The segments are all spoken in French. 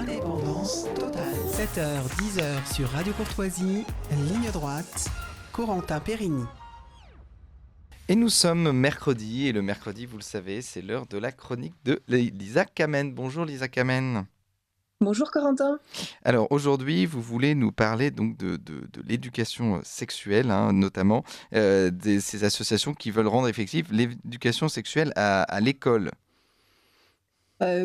Indépendance totale. 7h, 10h sur Radio Courtoisie, ligne droite, Corentin Périni. Et nous sommes mercredi, et le mercredi, vous le savez, c'est l'heure de la chronique de Lisa Kamen. Bonjour Lisa Kamen. Bonjour Corentin. Alors aujourd'hui, vous voulez nous parler donc de l'éducation sexuelle, notamment ces associations qui veulent rendre effective l'éducation sexuelle à l'école.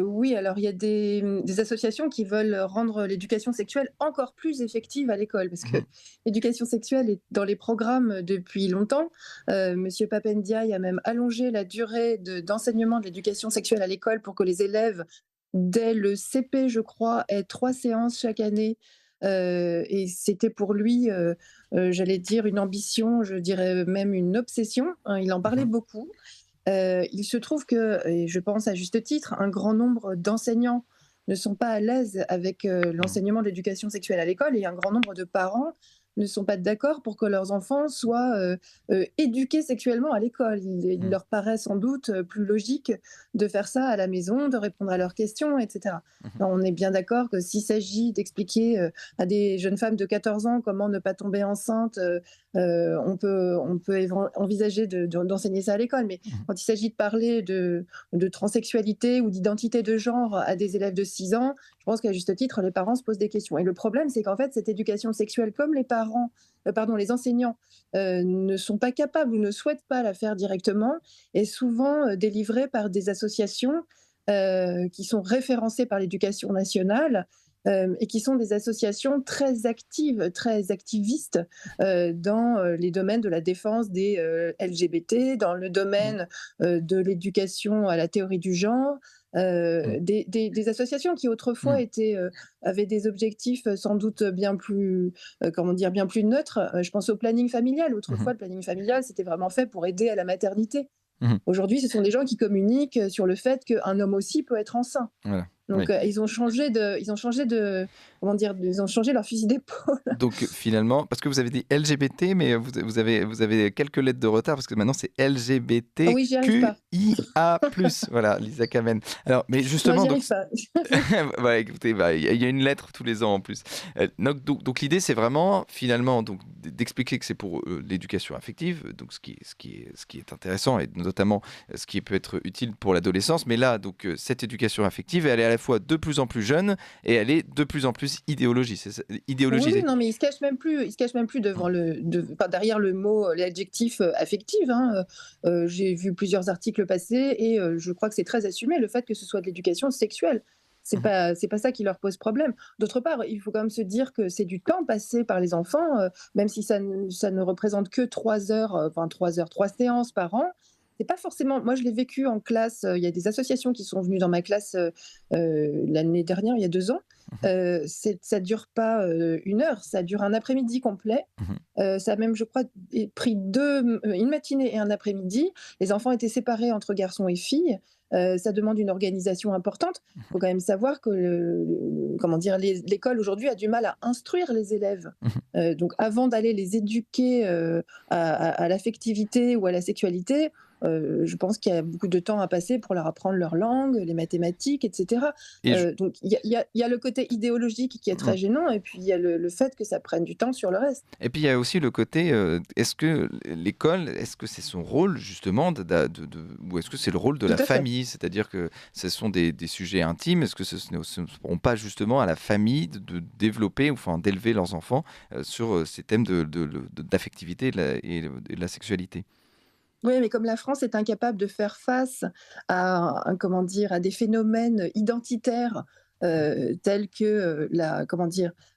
Oui, alors il y a des associations qui veulent rendre l'éducation sexuelle encore plus effective à l'école, parce que l'éducation sexuelle est dans les programmes depuis longtemps. Monsieur Papendiaï a même allongé la durée d'enseignement de l'éducation sexuelle à l'école pour que les élèves, dès le CP, je crois, aient 3 séances chaque année. Et c'était pour lui, j'allais dire une ambition, je dirais même une obsession, hein. Il en parlait beaucoup. Il se trouve que, et je pense à juste titre, un grand nombre d'enseignants ne sont pas à l'aise avec l'enseignement de l'éducation sexuelle à l'école, et un grand nombre de parents ne sont pas d'accord pour que leurs enfants soient éduqués sexuellement à l'école. Il leur paraît sans doute plus logique de faire ça à la maison, de répondre à leurs questions, etc. Alors, on est bien d'accord que s'il s'agit d'expliquer à des jeunes femmes de 14 ans comment ne pas tomber enceinte, on peut envisager d'enseigner ça à l'école. Mais quand il s'agit de parler de transsexualité ou d'identité de genre à des élèves de 6 ans, je pense qu'à juste titre, les parents se posent des questions. Et le problème, c'est qu'en fait, cette éducation sexuelle, comme les enseignants ne sont pas capables ou ne souhaitent pas la faire directement, est souvent délivrée par des associations qui sont référencées par l'éducation nationale, et qui sont des associations très actives, très activistes dans les domaines de la défense des LGBT, dans le domaine de l'éducation à la théorie du genre, des associations qui autrefois avaient des objectifs sans doute bien plus, bien plus neutres. Je pense au planning familial. Autrefois, le planning familial, c'était vraiment fait pour aider à la maternité. Aujourd'hui, ce sont des gens qui communiquent sur le fait qu'un homme aussi peut être enceint. Voilà. Donc, Oui. ils ont changé leur fusil d'épaule. Donc finalement, parce que vous avez dit LGBT, mais vous avez quelques lettres de retard, parce que maintenant c'est Ah oui, j'y arrive pas. LGBTQIA+. Voilà, Lisa Kamen. Alors, mais Non, justement, j'y donc, arrive pas. bah, écoutez, il y a une lettre tous les ans en plus. Donc l'idée, c'est vraiment finalement donc d'expliquer que c'est pour l'éducation affective, donc ce qui est intéressant, et notamment ce qui peut être utile pour l'adolescence. Mais là, donc cette éducation affective, elle est à la fois de plus en plus jeune et elle est de plus en plus idéologisée. Oui, non, mais il se cache même plus derrière le mot, l'adjectif affective, hein. J'ai vu plusieurs articles passer, et je crois que c'est très assumé, le fait que ce soit de l'éducation sexuelle. C'est pas ça qui leur pose problème. D'autre part, il faut quand même se dire que c'est du temps passé par les enfants, même si ça ne représente que 3 heures, 3 séances par an. C'est pas forcément. Moi, je l'ai vécu en classe. Il y a des associations qui sont venues dans ma classe l'année dernière, il y a 2 ans. Ça dure pas 1 heure, ça dure un après-midi complet. Ça a même, je crois, pris une matinée et un après-midi. Les enfants étaient séparés entre garçons et filles. Ça demande une organisation importante. Il faut quand même savoir que l'école aujourd'hui a du mal à instruire les élèves. Donc, avant d'aller les éduquer à l'affectivité ou à la sexualité, je pense qu'il y a beaucoup de temps à passer pour leur apprendre leur langue, les mathématiques, etc. Et Donc, il y a le côté idéologique qui est très gênant, et puis il y a le fait que ça prenne du temps sur le reste. Et puis il y a aussi le côté, est-ce que l'école, est-ce que c'est son rôle justement ou est-ce que c'est le rôle de Tout la à fait. famille? C'est-à-dire que ce sont des sujets intimes, est-ce que ce ne seront pas justement à la famille de développer, enfin d'élever leurs enfants sur ces thèmes d'affectivité et de la sexualité? Oui, mais comme la France est incapable de faire face à des phénomènes identitaires, tels que,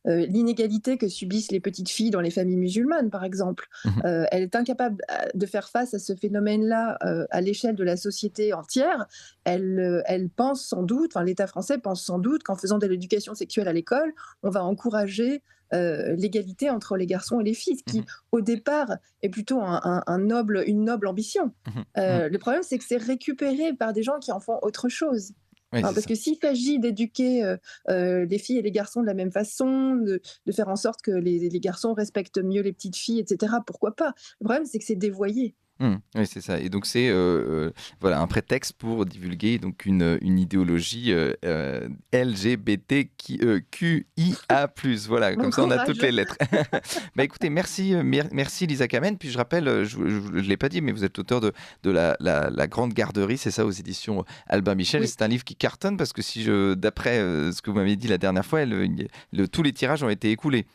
l'inégalité que subissent les petites filles dans les familles musulmanes, par exemple. Mmh. Elle est incapable, de faire face à ce phénomène-là, à l'échelle de la société entière. Elle pense sans doute, enfin l'État français pense sans doute qu'en faisant de l'éducation sexuelle à l'école, on va encourager, l'égalité entre les garçons et les filles, ce qui, Mmh. au départ, est plutôt une noble ambition. Mmh. Mmh. Le problème, c'est que c'est récupéré par des gens qui en font autre chose. Oui, Hein, c'est parce ça. que s'il s'agit d'éduquer les filles et les garçons de la même façon, de faire en sorte que les garçons respectent mieux les petites filles, etc., pourquoi pas? Le problème, c'est que c'est dévoyé. Oui, c'est ça. Et donc, c'est voilà, un prétexte pour divulguer donc, une idéologie LGBTQIA+. Voilà, Bon comme ça, on a courage. toutes les lettres. Bah, écoutez, merci Lisa Kamen. Puis je rappelle, je ne l'ai pas dit, mais vous êtes l'auteur de la Grande Garderie, c'est ça, aux éditions Albin Michel. Et Oui. c'est un livre qui cartonne parce que d'après ce que vous m'avez dit la dernière fois, tous les tirages ont été écoulés.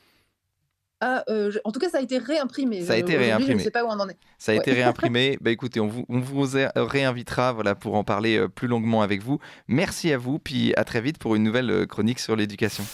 En tout cas, ça a été réimprimé. Ça a été Aujourd'hui, je ne réimprimé. sais pas où on en est. Ça a Ouais. été réimprimé. Bah écoutez, on vous réinvitera voilà, pour en parler plus longuement avec vous. Merci à vous, puis à très vite pour une nouvelle chronique sur l'éducation.